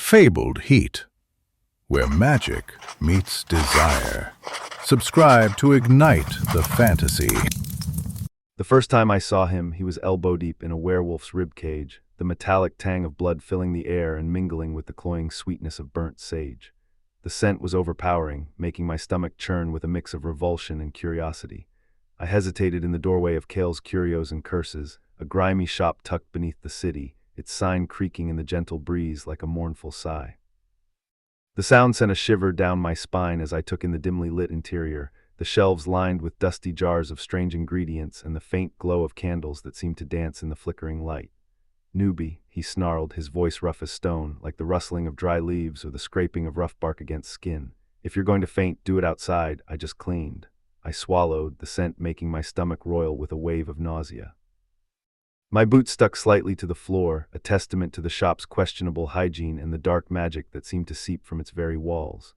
fabled heat, where magic meets desire. Subscribe to ignite the fantasy. The first time I saw him, he was elbow-deep in a werewolf's ribcage, the metallic tang of blood filling the air and mingling with the cloying sweetness of burnt sage. The scent was overpowering, making my stomach churn with a mix of revulsion and curiosity. I hesitated in the doorway of Kale's Curios and Curses, a grimy shop tucked beneath the city, its sign creaking in the gentle breeze like a mournful sigh. The sound sent a shiver down my spine as I took in the dimly lit interior, the shelves lined with dusty jars of strange ingredients and the faint glow of candles that seemed to dance in the flickering light. "Newbie," he snarled, his voice rough as stone, like the rustling of dry leaves or the scraping of rough bark against skin. "If you're going to faint, do it outside. I just cleaned." I swallowed, the scent making my stomach roil with a wave of nausea. My boots stuck slightly to the floor, a testament to the shop's questionable hygiene and the dark magic that seemed to seep from its very walls.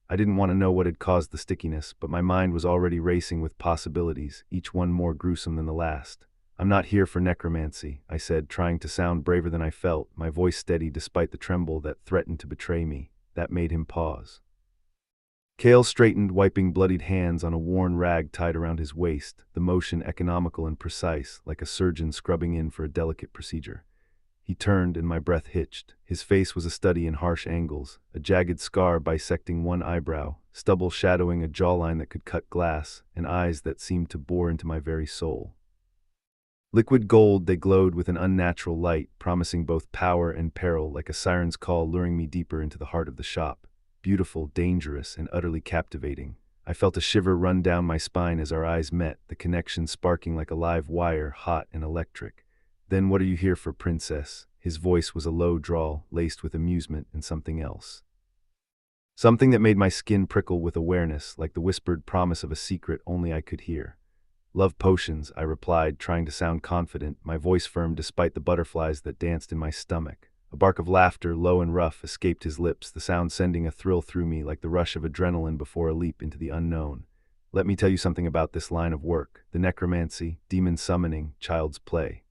I didn't want to know what had caused the stickiness, but my mind was already racing with possibilities, each one more gruesome than the last. "I'm not here for necromancy," I said, trying to sound braver than I felt, my voice steady despite the tremble that threatened to betray me. That made him pause. Kale straightened, wiping bloodied hands on a worn rag tied around his waist, the motion economical and precise, like a surgeon scrubbing in for a delicate procedure. He turned and my breath hitched. His face was a study in harsh angles, a jagged scar bisecting one eyebrow, stubble shadowing a jawline that could cut glass, and eyes that seemed to bore into my very soul. Liquid gold, they glowed with an unnatural light, promising both power and peril, like a siren's call luring me deeper into the heart of the shop. Beautiful, dangerous, and utterly captivating. I felt a shiver run down my spine as our eyes met, the connection sparking like a live wire, hot and electric. "Then what are you here for, princess?" His voice was a low drawl, laced with amusement and something else. Something that made my skin prickle with awareness, like the whispered promise of a secret only I could hear. "Love potions," I replied, trying to sound confident, my voice firm despite the butterflies that danced in my stomach. A bark of laughter, low and rough, escaped his lips, the sound sending a thrill through me like the rush of adrenaline before a leap into the unknown. "Let me tell you something about this line of work. The necromancy, demon summoning, child's play."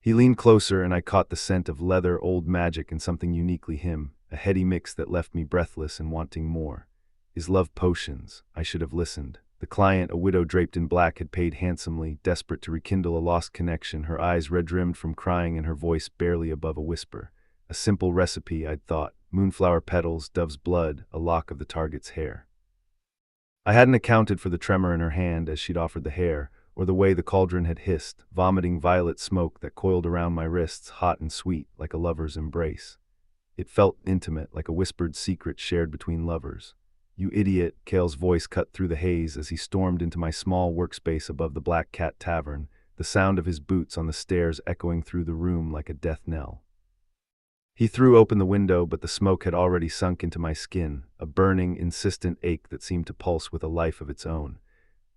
He leaned closer and I caught the scent of leather, old magic, and something uniquely him, a heady mix that left me breathless and wanting more. His love potions. I should have listened. The client, a widow draped in black, had paid handsomely, desperate to rekindle a lost connection, her eyes red-rimmed from crying and her voice barely above a whisper. A simple recipe, I'd thought. Moonflower petals, dove's blood, a lock of the target's hair. I hadn't accounted for the tremor in her hand as she'd offered the hair, or the way the cauldron had hissed, vomiting violet smoke that coiled around my wrists, hot and sweet, like a lover's embrace. It felt intimate, like a whispered secret shared between lovers. "You idiot," Kale's voice cut through the haze as he stormed into my small workspace above the Black Cat Tavern, the sound of his boots on the stairs echoing through the room like a death knell. He threw open the window, but the smoke had already sunk into my skin, a burning, insistent ache that seemed to pulse with a life of its own.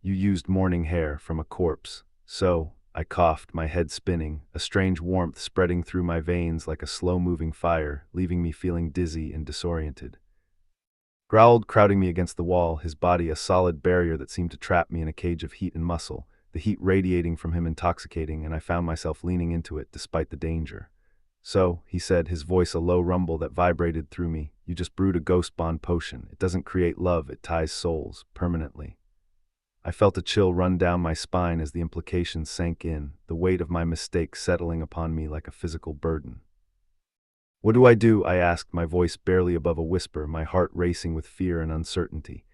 "You used morning hair from a corpse." "So," I coughed, my head spinning, a strange warmth spreading through my veins like a slow-moving fire, leaving me feeling dizzy and disoriented. Growled, crowding me against the wall, his body a solid barrier that seemed to trap me in a cage of heat and muscle, the heat radiating from him intoxicating, and I found myself leaning into it despite the danger. "So," he said, his voice a low rumble that vibrated through me, "you just brewed a ghost bond potion. It doesn't create love, it ties souls, permanently." I felt a chill run down my spine as the implications sank in, the weight of my mistake settling upon me like a physical burden. "What do I do?" I asked, my voice barely above a whisper, my heart racing with fear and uncertainty.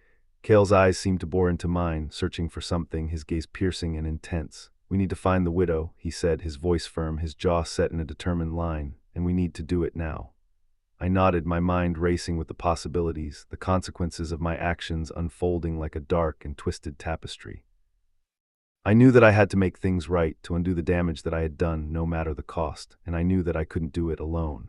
Kale's eyes seemed to bore into mine, searching for something, his gaze piercing and intense. "We need to find the widow," he said, his voice firm, his jaw set in a determined line, "and we need to do it now." I nodded, my mind racing with the possibilities, the consequences of my actions unfolding like a dark and twisted tapestry. I knew that I had to make things right, to undo the damage that I had done, no matter the cost, and I knew that I couldn't do it alone.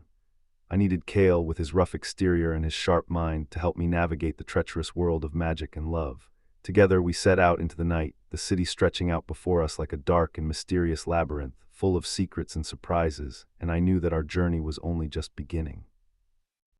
I needed Kale, with his rough exterior and his sharp mind, to help me navigate the treacherous world of magic and love. Together we set out into the night, the city stretching out before us like a dark and mysterious labyrinth, full of secrets and surprises, and I knew that our journey was only just beginning.